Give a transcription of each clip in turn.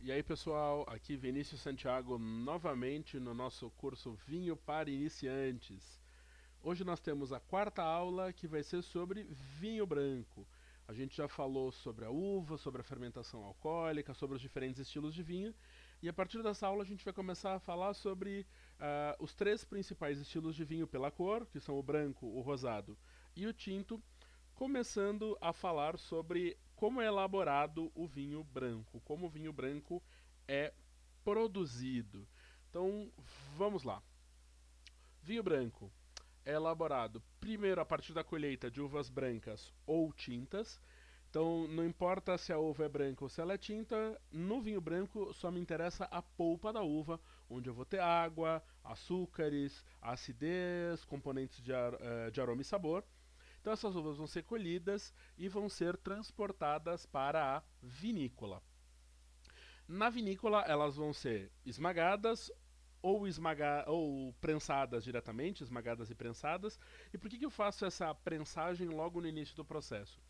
E aí, pessoal, aqui Vinícius Santiago novamente no nosso curso Vinho para Iniciantes. Hoje nós temos a quarta aula que vai ser sobre vinho branco. A gente já falou sobre a uva, sobre a fermentação alcoólica, sobre os diferentes estilos de vinho. E a partir dessa aula a gente vai começar a falar sobre os três principais estilos de vinho pela cor, que são o branco, o rosado e o tinto, começando a falar sobre como é elaborado o vinho branco, como o vinho branco é produzido. Então, vamos lá. Vinho branco é elaborado primeiro a partir da colheita de uvas brancas ou tintas. Então, não importa se a uva é branca ou se ela é tinta, no vinho branco só me interessa a polpa da uva, onde eu vou ter água, açúcares, acidez, componentes de aroma e sabor. Então, essas uvas vão ser colhidas e vão ser transportadas para a vinícola. Na vinícola, elas vão ser esmagadas ou prensadas diretamente, esmagadas e prensadas. E por que eu faço essa prensagem logo no início do processo?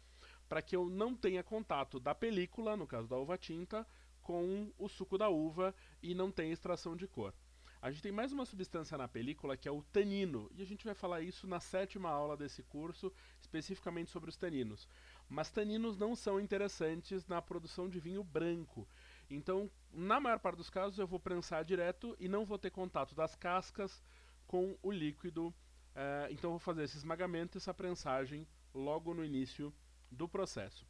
Para que eu não tenha contato da película, no caso da uva tinta, com o suco da uva e não tenha extração de cor. A gente tem mais uma substância na película que é o tanino, e a gente vai falar isso na sétima aula desse curso, especificamente sobre os taninos. Mas taninos não são interessantes na produção de vinho branco. Então, na maior parte dos casos, eu vou prensar direto e não vou ter contato das cascas com o líquido. Então, eu vou fazer esse esmagamento, essa prensagem logo no início do processo.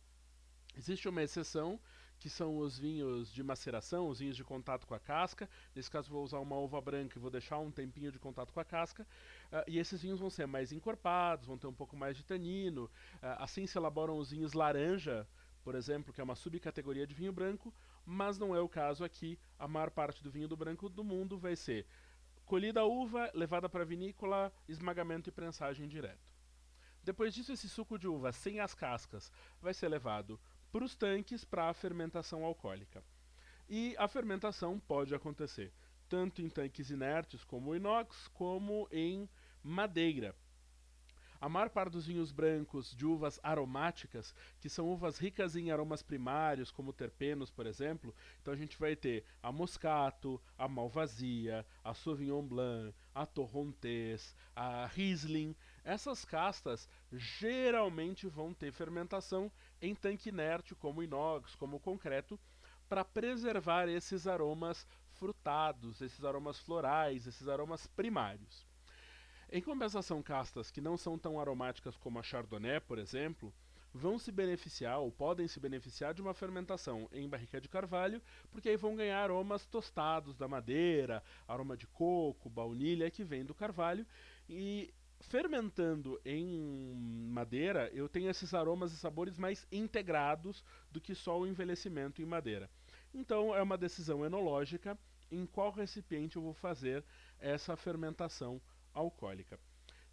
Existe uma exceção, que são os vinhos de maceração, os vinhos de contato com a casca. Nesse caso, vou usar uma uva branca e vou deixar um tempinho de contato com a casca. E esses vinhos vão ser mais encorpados, vão ter um pouco mais de tanino. Assim se elaboram os vinhos laranja, por exemplo, que é uma subcategoria de vinho branco, mas não é o caso aqui. A maior parte do vinho do branco do mundo vai ser colhida a uva, levada para a vinícola, esmagamento e prensagem direto. Depois disso, esse suco de uva sem as cascas vai ser levado para os tanques para a fermentação alcoólica. E a fermentação pode acontecer tanto em tanques inertes como o inox, como em madeira. A maior parte dos vinhos brancos de uvas aromáticas, que são uvas ricas em aromas primários, como terpenos, por exemplo, então a gente vai ter a Moscato, a Malvasia, a Sauvignon Blanc, a Torrontés, a Riesling. Essas castas geralmente vão ter fermentação em tanque inerte, como inox, como concreto, para preservar esses aromas frutados, esses aromas florais, esses aromas primários. Em compensação, castas que não são tão aromáticas como a Chardonnay, por exemplo, vão se beneficiar ou podem se beneficiar de uma fermentação em barrica de carvalho, porque aí vão ganhar aromas tostados da madeira, aroma de coco, baunilha que vem do carvalho, e fermentando em madeira, eu tenho esses aromas e sabores mais integrados do que só o envelhecimento em madeira. Então é uma decisão enológica em qual recipiente eu vou fazer essa fermentação alcoólica.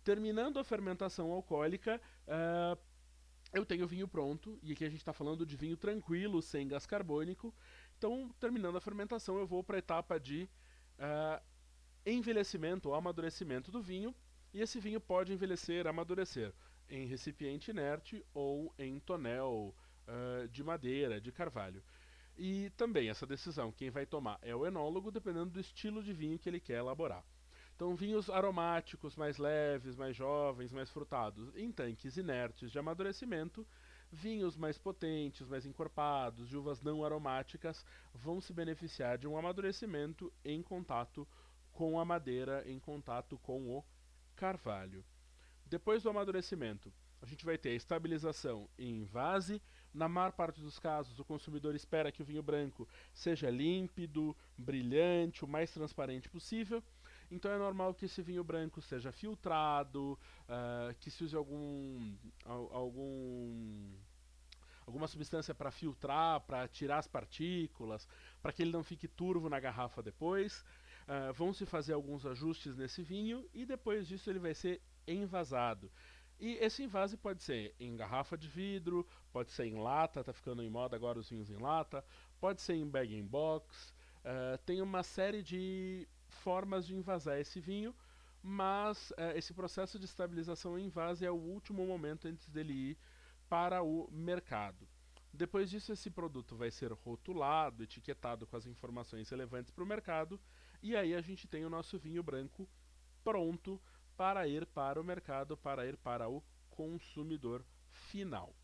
Terminando a fermentação alcoólica, eu tenho o vinho pronto, e aqui a gente está falando de vinho tranquilo, sem gás carbônico. Então, terminando a fermentação, eu vou para a etapa de uh, envelhecimento ou amadurecimento do vinho, e esse vinho pode envelhecer, amadurecer em recipiente inerte ou em tonel de madeira, de carvalho. E também essa decisão, quem vai tomar é o enólogo, dependendo do estilo de vinho que ele quer elaborar. Então, vinhos aromáticos, mais leves, mais jovens, mais frutados, em tanques inertes de amadurecimento. Vinhos mais potentes, mais encorpados, de uvas não aromáticas, vão se beneficiar de um amadurecimento em contato com a madeira, em contato com o carvalho. Depois do amadurecimento, a gente vai ter a estabilização em vase. Na maior parte dos casos, o consumidor espera que o vinho branco seja límpido, brilhante, o mais transparente possível. Então é normal que esse vinho branco seja filtrado, que se use alguma substância para filtrar, para tirar as partículas, para que ele não fique turvo na garrafa depois. Vão se fazer alguns ajustes nesse vinho e depois disso ele vai ser envasado. E esse envase pode ser em garrafa de vidro, pode ser em lata, tá ficando em moda agora os vinhos em lata, pode ser em bag-in-box. Tem uma série de formas de envasar esse vinho, mas esse processo de estabilização em vase é o último momento antes dele ir para o mercado. Depois disso, esse produto vai ser rotulado, etiquetado com as informações relevantes para o mercado, e aí a gente tem o nosso vinho branco pronto para ir para o mercado, para ir para o consumidor final.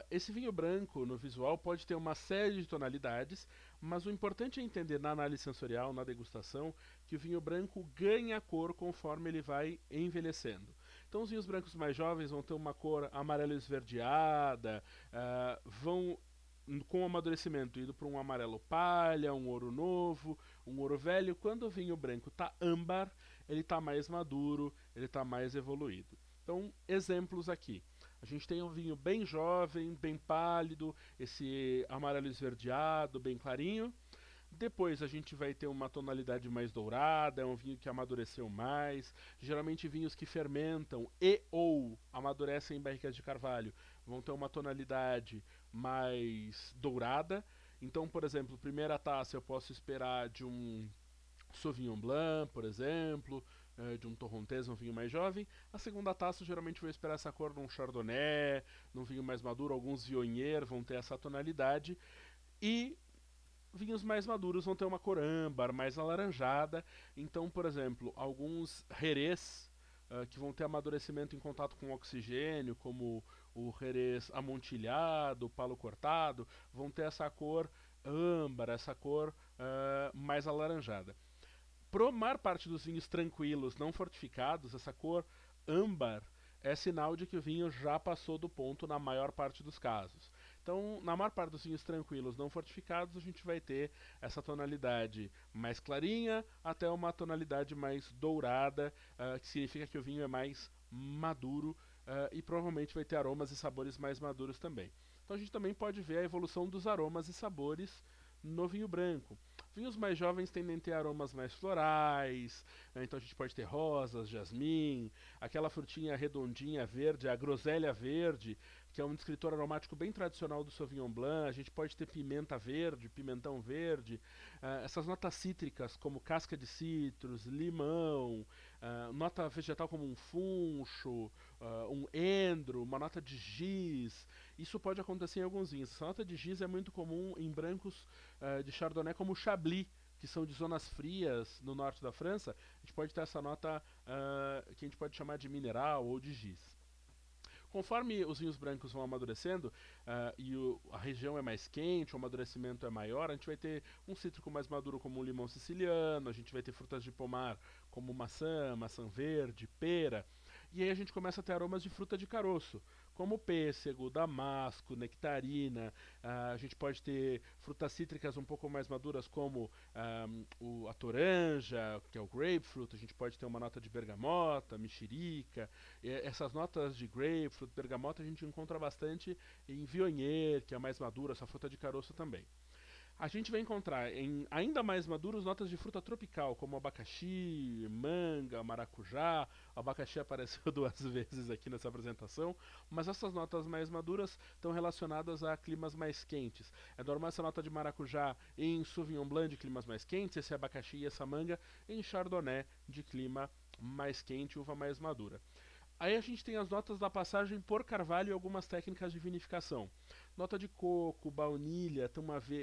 Esse vinho branco, no visual, pode ter uma série de tonalidades, mas o importante é entender na análise sensorial, na degustação, que o vinho branco ganha cor conforme ele vai envelhecendo. Então, os vinhos brancos mais jovens vão ter uma cor amarelo esverdeada, vão com o amadurecimento indo para um amarelo palha, um ouro novo, um ouro velho. Quando o vinho branco está âmbar, ele está mais maduro, ele está mais evoluído. Então, exemplos aqui. A gente tem um vinho bem jovem, bem pálido, esse amarelo esverdeado, bem clarinho. Depois a gente vai ter uma tonalidade mais dourada, é um vinho que amadureceu mais. Geralmente vinhos que fermentam e ou amadurecem em barricas de carvalho vão ter uma tonalidade mais dourada. Então, por exemplo, primeira taça eu posso esperar de um Sauvignon Blanc, por exemplo, de um Torrontés, um vinho mais jovem. A segunda taça, geralmente vou esperar essa cor num Chardonnay, num vinho mais maduro. Alguns Viognier vão ter essa tonalidade. E vinhos mais maduros vão ter uma cor âmbar, mais alaranjada. Então, por exemplo, alguns Jerez que vão ter amadurecimento em contato com oxigênio, como o Jerez amontilhado, o palo cortado, vão ter essa cor âmbar, essa cor mais alaranjada. Pro maior parte dos vinhos tranquilos, não fortificados, essa cor âmbar é sinal de que o vinho já passou do ponto na maior parte dos casos. Então, na maior parte dos vinhos tranquilos não fortificados, a gente vai ter essa tonalidade mais clarinha até uma tonalidade mais dourada, que significa que o vinho é mais maduro e provavelmente vai ter aromas e sabores mais maduros também. Então, a gente também pode ver a evolução dos aromas e sabores no vinho branco. Vinhos mais jovens tendem a ter aromas mais florais, né? Então a gente pode ter rosas, jasmim, aquela frutinha redondinha verde, a groselha verde, que é um descritor aromático bem tradicional do Sauvignon Blanc. A gente pode ter pimenta verde, pimentão verde, essas notas cítricas como casca de citros, limão, nota vegetal como um funcho, um endro, uma nota de giz. Isso pode acontecer em alguns vinhos. Essa nota de giz é muito comum em brancos de Chardonnay como Chablis, que são de zonas frias no norte da França. A gente pode ter essa nota que a gente pode chamar de mineral ou de giz. Conforme os vinhos brancos vão amadurecendo a região é mais quente, o amadurecimento é maior, a gente vai ter um cítrico mais maduro como um limão siciliano, a gente vai ter frutas de pomar como maçã, maçã verde, pera. E aí a gente começa a ter aromas de fruta de caroço, como pêssego, damasco, nectarina. A gente pode ter frutas cítricas um pouco mais maduras, como a toranja, que é o grapefruit. A gente pode ter uma nota de bergamota, mexerica. Essas notas de grapefruit, bergamota, a gente encontra bastante em Viognier, que é mais madura, essa fruta de caroço também. A gente vai encontrar em ainda mais maduros notas de fruta tropical, como abacaxi, manga, maracujá. O abacaxi apareceu duas vezes aqui nessa apresentação, mas essas notas mais maduras estão relacionadas a climas mais quentes. É normal essa nota de maracujá em Sauvignon Blanc de climas mais quentes, esse abacaxi e essa manga em Chardonnay de clima mais quente, uva mais madura. Aí a gente tem as notas da passagem por carvalho e algumas técnicas de vinificação. Nota de coco, baunilha,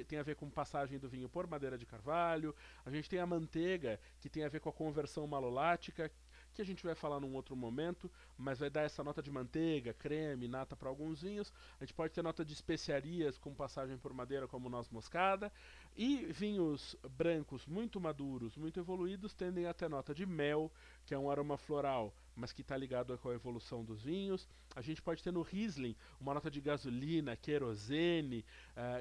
tem a ver com passagem do vinho por madeira de carvalho. A gente tem a manteiga, que tem a ver com a conversão malolática, que a gente vai falar num outro momento, mas vai dar essa nota de manteiga, creme, nata para alguns vinhos. A gente pode ter nota de especiarias com passagem por madeira, como noz moscada. E vinhos brancos muito maduros, muito evoluídos, tendem a ter nota de mel, que é um aroma floral, mas que está ligado com a evolução dos vinhos. A gente pode ter no Riesling uma nota de gasolina, querosene,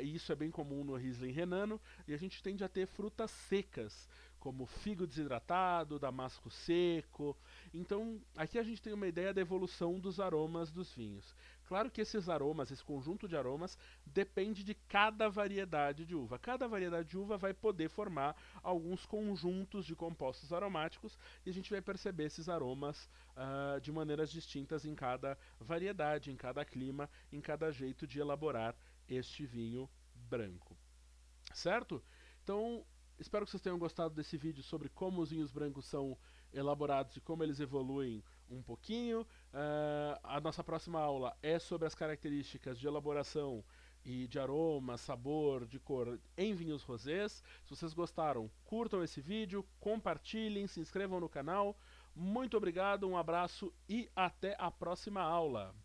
e isso é bem comum no Riesling renano. E a gente tende a ter frutas secas, como figo desidratado, damasco seco. Então, aqui a gente tem uma ideia da evolução dos aromas dos vinhos. Claro que esses aromas, esse conjunto de aromas, depende de cada variedade de uva. Cada variedade de uva vai poder formar alguns conjuntos de compostos aromáticos e a gente vai perceber esses aromas de maneiras distintas em cada variedade, em cada clima, em cada jeito de elaborar este vinho branco. Certo? Então, espero que vocês tenham gostado desse vídeo sobre como os vinhos brancos são elaborados e como eles evoluem um pouquinho. A nossa próxima aula é sobre as características de elaboração e de aroma, sabor, de cor em vinhos rosés. Se vocês gostaram, curtam esse vídeo, compartilhem, se inscrevam no canal. Muito obrigado, um abraço e até a próxima aula.